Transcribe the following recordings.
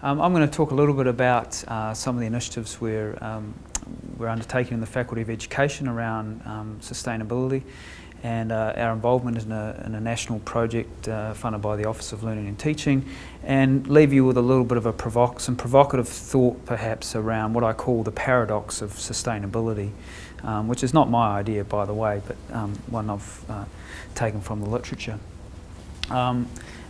I'm going to talk a little bit about some of the initiatives we're undertaking in the Faculty of Education around sustainability and our involvement in a national project funded by the Office of Learning and Teaching, and leave you with a little bit of some provocative thought perhaps around what I call the paradox of sustainability, which is not my idea, by the way, but one I've taken from the literature.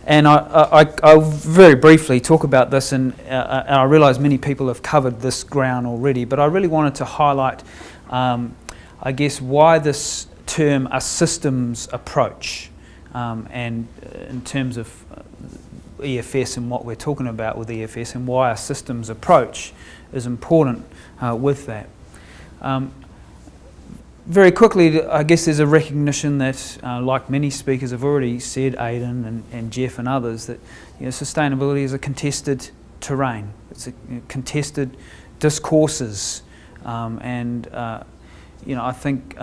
And I'll very briefly talk about this, and I realise many people have covered this ground already, but I really wanted to highlight, I guess, why this term a systems approach, and in terms of EFS and what we're talking about with EFS, and why a systems approach is important with that. Very quickly, I guess there's a recognition that, like many speakers have already said, Aidan and Jeff and others, that sustainability is a contested terrain. It's a contested discourses, and I think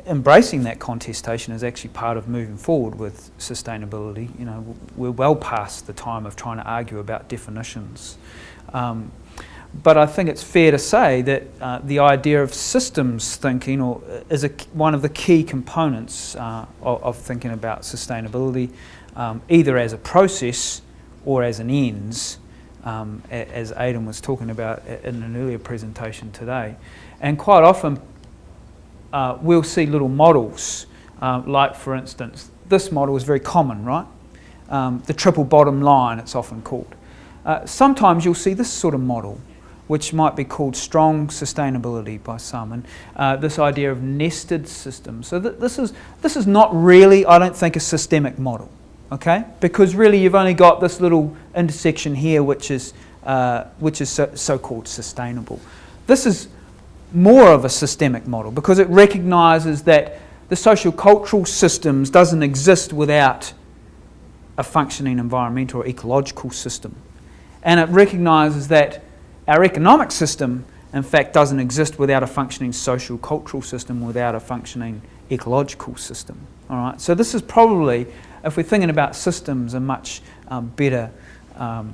embracing that contestation is actually part of moving forward with sustainability. We're well past the time of trying to argue about definitions. But I think it's fair to say that the idea of systems thinking is one of the key components of thinking about sustainability, either as a process or as an ends, as Aidan was talking about in an earlier presentation today. And quite often we'll see little models, like for instance, this model is very common, right? The triple bottom line, it's often called. Sometimes you'll see this sort of model, which might be called strong sustainability by some, and this idea of nested systems. So this is not really, I don't think, a systemic model, okay? Because really you've only got this little intersection here, which is so-called sustainable. This is more of a systemic model because it recognises that the social-cultural systems doesn't exist without a functioning environmental or ecological system, and it recognises that our economic system, in fact, doesn't exist without a functioning social cultural system, without a functioning ecological system. All right. So this is probably, if we're thinking about systems, a much better, I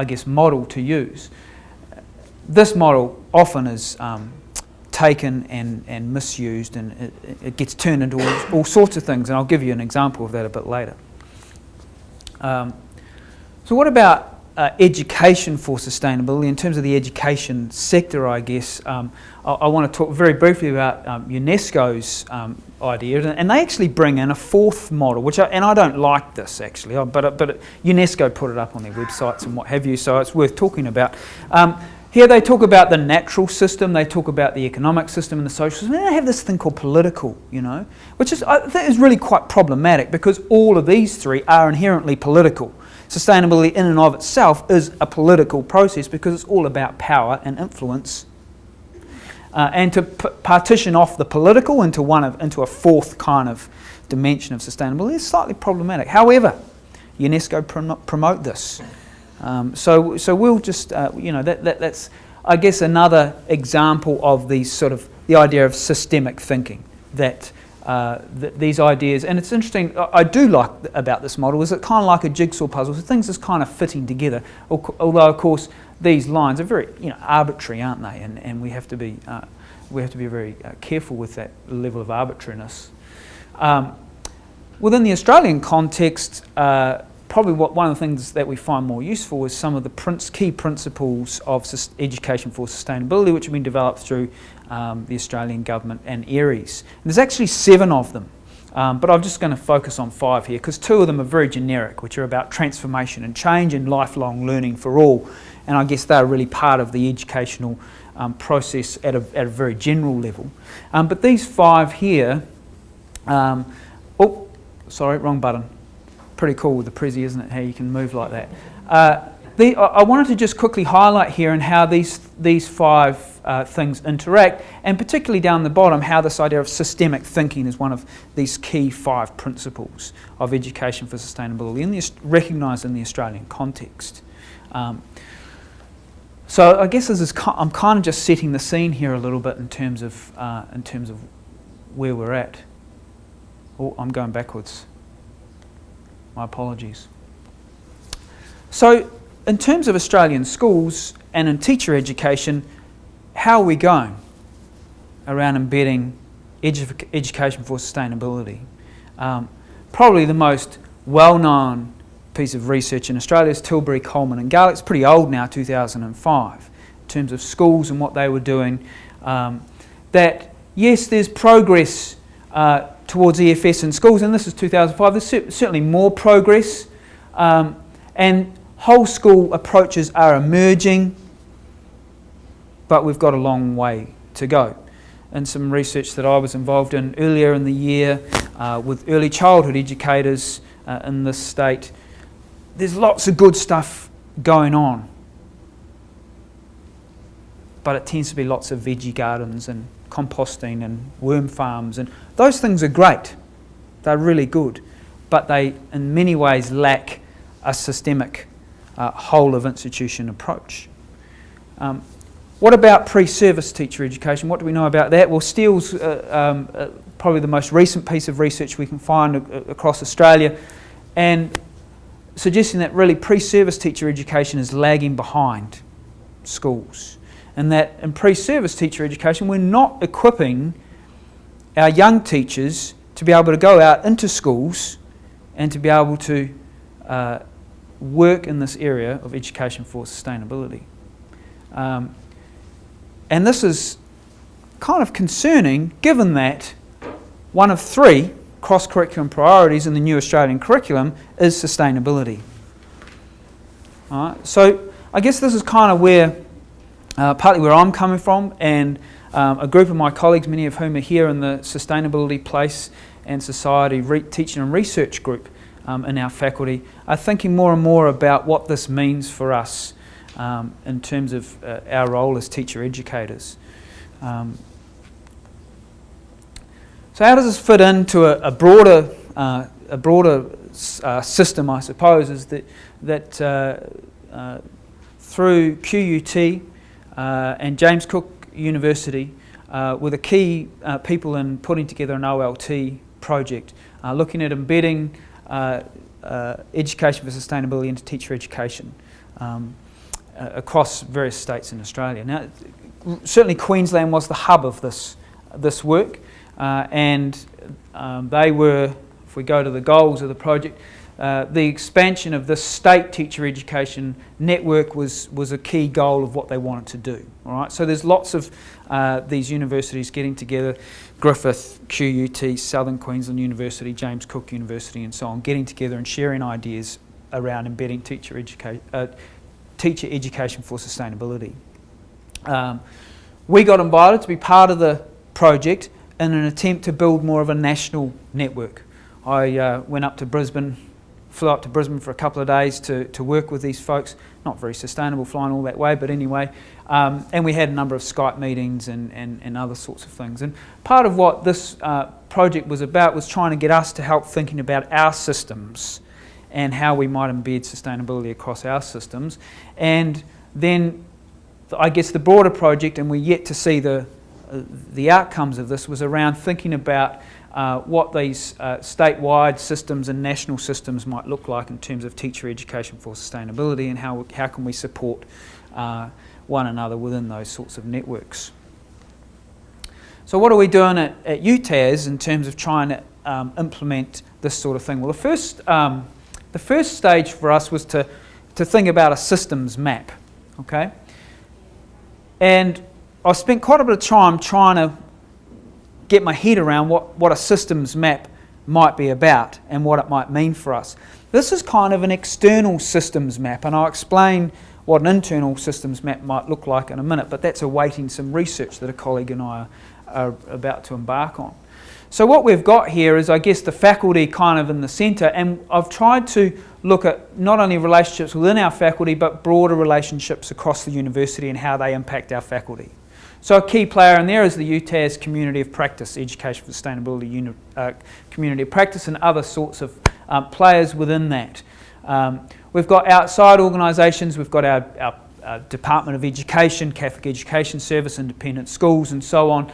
guess, model to use. This model often is taken and misused, and it gets turned into all sorts of things. And I'll give you an example of that a bit later. So what about education for sustainability? In terms of the education sector, I guess, I want to talk very briefly about UNESCO's idea, and they actually bring in a fourth model, and I don't like this actually, but UNESCO put it up on their websites and what have you, so it's worth talking about. Here they talk about the natural system, they talk about the economic system and the social system, and they have this thing called political, which I think is really quite problematic because all of these three are inherently political. Sustainability in and of itself is a political process because it's all about power and influence. And to partition off the political into a fourth kind of dimension of sustainability is slightly problematic. However, UNESCO promote this. So we'll just, that's, I guess, another example of the idea of systemic thinking, that these ideas, and it's interesting, I do like about this model is it kind of like a jigsaw puzzle, so things is kind of fitting together, although of course these lines are very arbitrary, aren't they, and we have to be very careful with that level of arbitrariness. Within the Australian context, probably one of the things that we find more useful is some of the key principles of education for sustainability, which have been developed through the Australian government and ARES. And there's actually 7 of them, but I'm just going to focus on 5 here because 2 of them are very generic, which are about transformation and change and lifelong learning for all. And I guess they're really part of the educational process at a very general level. But these 5 here, sorry, wrong button. Pretty cool with the Prezi, isn't it, how you can move like that. I wanted to just quickly highlight here and how these 5 things interact, and particularly down the bottom, how this idea of systemic thinking is one of these key 5 principles of education for sustainability, recognised in the Australian context. So I guess I'm kind of just setting the scene here a little bit in terms of where we're at. Oh, I'm going backwards. My apologies. So in terms of Australian schools and in teacher education, how are we going around embedding education for sustainability? Probably the most well-known piece of research in Australia is Tilbury, Coleman and Garlick. It's pretty old now, 2005, in terms of schools and what they were doing. That yes, there's progress towards EFS in schools, and this is 2005. There's certainly more progress, and whole school approaches are emerging, but we've got a long way to go. And some research that I was involved in earlier in the year with early childhood educators in this state, there's lots of good stuff going on, but it tends to be lots of veggie gardens and composting and worm farms, and those things are great. They're really good, but they in many ways lack a systemic whole of institution approach. What about pre-service teacher education? What do we know about that? Well, Steele's probably the most recent piece of research we can find across Australia, and suggesting that really pre-service teacher education is lagging behind schools, and that in pre-service teacher education we're not equipping our young teachers to be able to go out into schools and to be able to work in this area of education for sustainability. And this is kind of concerning, given that one of 3 cross-curriculum priorities in the new Australian curriculum is sustainability. So I guess this is kind of where, partly where I'm coming from, and a group of my colleagues, many of whom are here in the Sustainability Place and Society Teaching and Research group in our faculty, are thinking more and more about what this means for us in terms of our role as teacher educators. So how does this fit into a broader system, I suppose, is that through QUT and James Cook University were the key people in putting together an OLT project, looking at embedding education for sustainability into teacher education across various states in Australia. Now, certainly Queensland was the hub of this work, and they were, if we go to the goals of the project, the expansion of the state teacher education network was a key goal of what they wanted to do. All right, so there's lots of these universities getting together, Griffith, QUT, Southern Queensland University, James Cook University and so on, getting together and sharing ideas around embedding teacher education for sustainability. We got invited to be part of the project in an attempt to build more of a national network. I went up to Brisbane, flew up to Brisbane for a couple of days to work with these folks. Not very sustainable flying all that way, but anyway. And we had a number of Skype meetings and other sorts of things. And part of what this project was about was trying to get us to help thinking about our systems and how we might embed sustainability across our systems. And then I guess the broader project, and we're yet to see the outcomes of this, was around thinking about what these statewide systems and national systems might look like in terms of teacher education for sustainability, and how can we support one another within those sorts of networks. So what are we doing at UTAS in terms of trying to implement this sort of thing? Well, the first stage for us was to think about a systems map, okay? And I spent quite a bit of time trying to get my head around what a systems map might be about and what it might mean for us. This is kind of an external systems map, and I'll explain what an internal systems map might look like in a minute, but that's awaiting some research that a colleague and I are about to embark on. So what we've got here is, I guess, the faculty kind of in the centre, and I've tried to look at not only relationships within our faculty, but broader relationships across the university and how they impact our faculty. So a key player in there is the UTAS Community of Practice, Education for Sustainability Community of Practice, and other sorts of players within that. We've got outside organisations, we've got our Department of Education, Catholic Education Service, independent schools and so on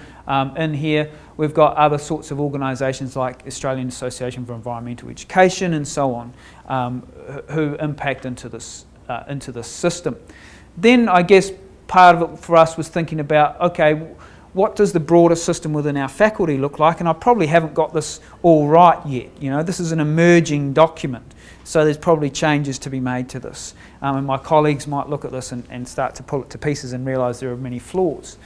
in here. We've got other sorts of organisations like Australian Association for Environmental Education and so on, who impact into this into the system. Then I guess part of it for us was thinking about, okay, what does the broader system within our faculty look like? And I probably haven't got this all right yet. You know, this is an emerging document, so there's probably changes to be made to this. And my colleagues might look at this and start to pull it to pieces and realise there are many flaws.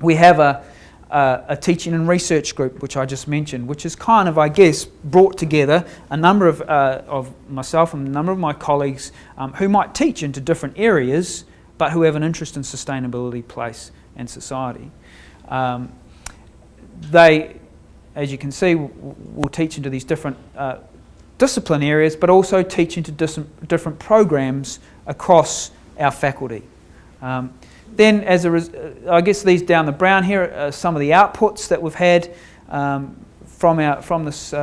We have a teaching and research group, which I just mentioned, which is kind of, I guess, brought together a number of myself and a number of my colleagues who might teach into different areas, but who have an interest in sustainability, place and society. They, as you can see, will teach into these different discipline areas, but also teach into different programs across our faculty. Then, I guess these down the brown here are some of the outputs that we've had from this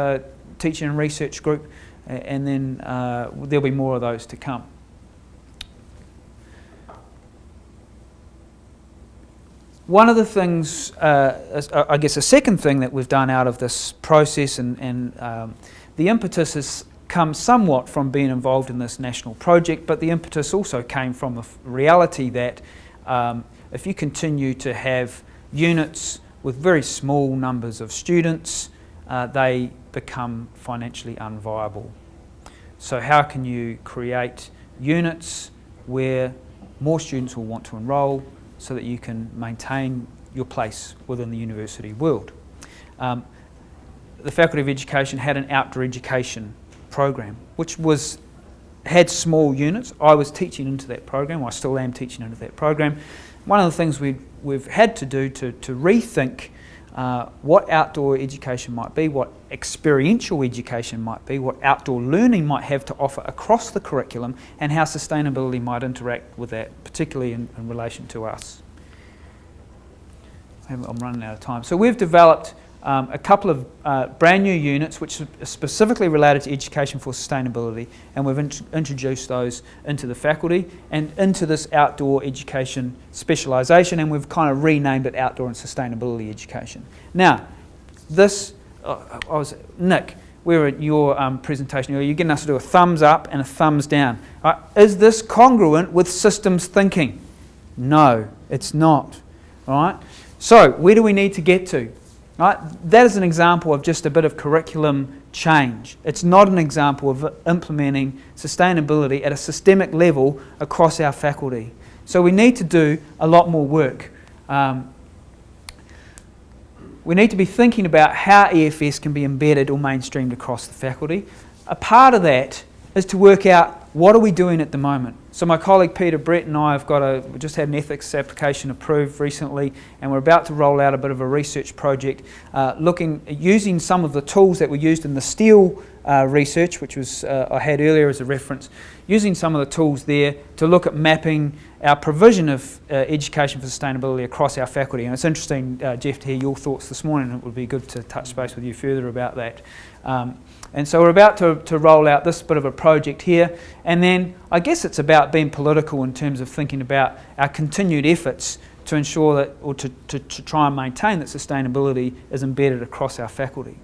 teaching and research group, and then there'll be more of those to come. One of the things, I guess a second thing that we've done out of this process, and the impetus has come somewhat from being involved in this national project, but the impetus also came from the reality that if you continue to have units with very small numbers of students, they become financially unviable. So how can you create units where more students will want to enrol so that you can maintain your place within the university world? The Faculty of Education had an outdoor education program, which had small units. I was teaching into that program. I still am teaching into that program. One of the things we've had to do to rethink what outdoor education might be, what experiential education might be, what outdoor learning might have to offer across the curriculum, and how sustainability might interact with that, particularly in relation to us. I'm running out of time. So we've developed a couple of brand new units which are specifically related to education for sustainability, and we've introduced those into the faculty and into this outdoor education specialisation, and we've kind of renamed it Outdoor and Sustainability Education. Now, this, Nick, we were at your presentation earlier, you're getting us to do a thumbs up and a thumbs down. Is this congruent with systems thinking? No, it's not. All right? So, where do we need to get to? Right? That is an example of just a bit of curriculum change. It's not an example of implementing sustainability at a systemic level across our faculty. So we need to do a lot more work. We need to be thinking about how EFS can be embedded or mainstreamed across the faculty. A part of that is to work out what are we doing at the moment. So my colleague Peter Brett and I we just had an ethics application approved recently, and we're about to roll out a bit of a research project using some of the tools that were used in the steel research, which was I had earlier as a reference, using some of the tools there to look at mapping our provision of education for sustainability across our faculty. And it's interesting, Jeff, to hear your thoughts this morning. It would be good to touch base with you further about that. And so we're about to roll out this bit of a project here, and then I guess it's about being political in terms of thinking about our continued efforts to ensure that, or to try and maintain that sustainability is embedded across our faculty.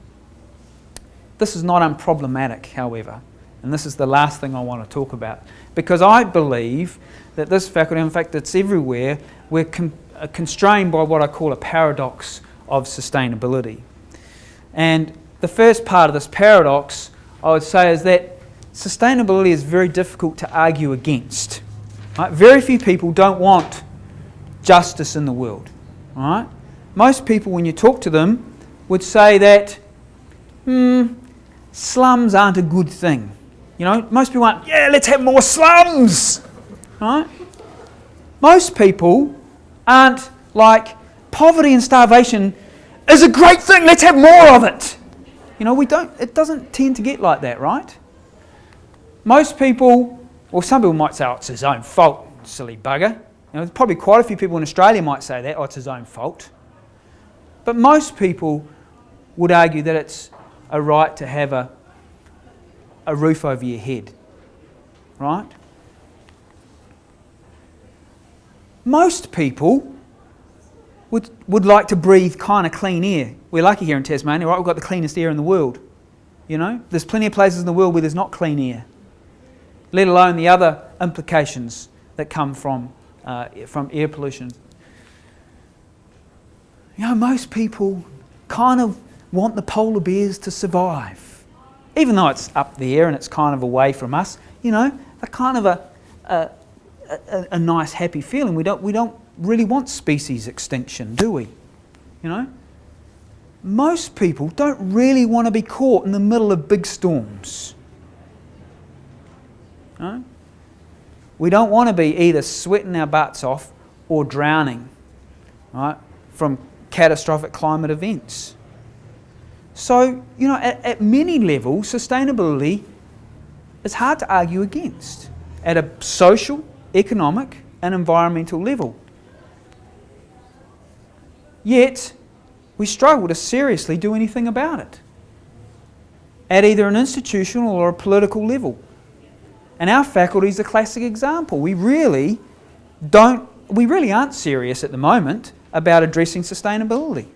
This is not unproblematic, however, and this is the last thing I want to talk about, because I believe that this faculty, in fact it's everywhere, we're constrained by what I call a paradox of sustainability. And the first part of this paradox, I would say, is that sustainability is very difficult to argue against. Right? Very few people don't want justice in the world. Right? Most people, when you talk to them, would say that slums aren't a good thing. You know, most people want, yeah, let's have more slums. Right? Most people aren't like, poverty and starvation is a great thing, let's have more of it. You know, it doesn't tend to get like that, right? Most people, or some people might say, oh, it's his own fault, silly bugger. You know, probably quite a few people in Australia might say that, oh, it's his own fault. But most people would argue that it's a right to have a roof over your head, right? Most people would like to breathe kind of clean air. We're lucky here in Tasmania, right? We've got the cleanest air in the world. You know, there's plenty of places in the world where there's not clean air. let alone the other implications that come from air pollution. You know, most people kind of want the polar bears to survive. Even though it's up there and it's kind of away from us, you know, a kind of a nice happy feeling. We don't really want species extinction, do we? You know? Most people don't really want to be caught in the middle of big storms. No? We don't want to be either sweating our butts off or drowning, right, from catastrophic climate events. So, you know, at many levels, sustainability is hard to argue against at a social, economic and environmental level. Yet, we struggle to seriously do anything about it at either an institutional or a political level. And our faculty is a classic example. We really aren't serious at the moment about addressing sustainability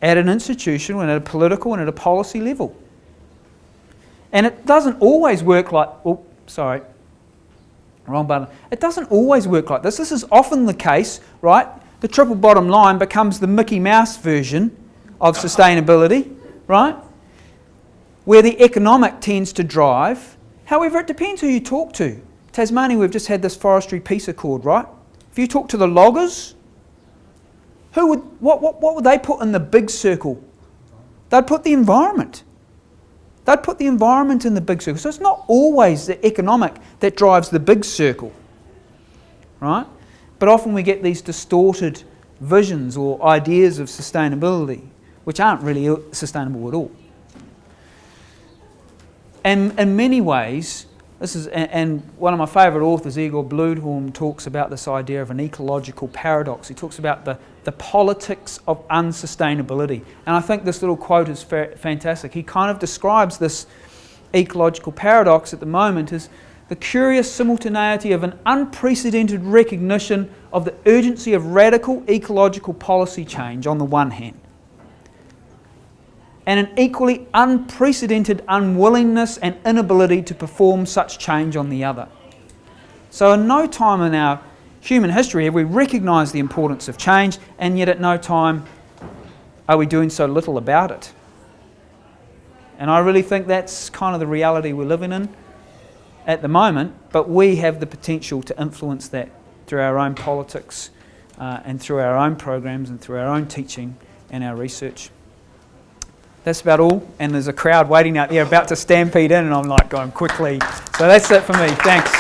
at an institutional and at a political and at a policy level. And it doesn't always work like, oh, sorry, wrong button. It doesn't always work like this. This is often the case, right? The triple bottom line becomes the Mickey Mouse version of sustainability, right? Where the economic tends to drive. However, it depends who you talk to. Tasmania, we've just had this forestry peace accord, right? If you talk to the loggers, what would they put in the big circle? They'd put the environment. They'd put the environment in the big circle. So it's not always the economic that drives the big circle, right? But often we get these distorted visions or ideas of sustainability, which aren't really sustainable at all. And in many ways, and one of my favourite authors, Igor Bludholm, talks about this idea of an ecological paradox. He talks about the politics of unsustainability. And I think this little quote is fantastic. He kind of describes this ecological paradox at the moment as the curious simultaneity of an unprecedented recognition of the urgency of radical ecological policy change on the one hand, and an equally unprecedented unwillingness and inability to perform such change on the other. So in no time in our human history have we recognised the importance of change, and yet at no time are we doing so little about it. And I really think that's kind of the reality we're living in at the moment, but we have the potential to influence that through our own politics and through our own programs and through our own teaching and our research. That's about all, and there's a crowd waiting out there about to stampede in, and I'm like going quickly. So that's it for me. Thanks.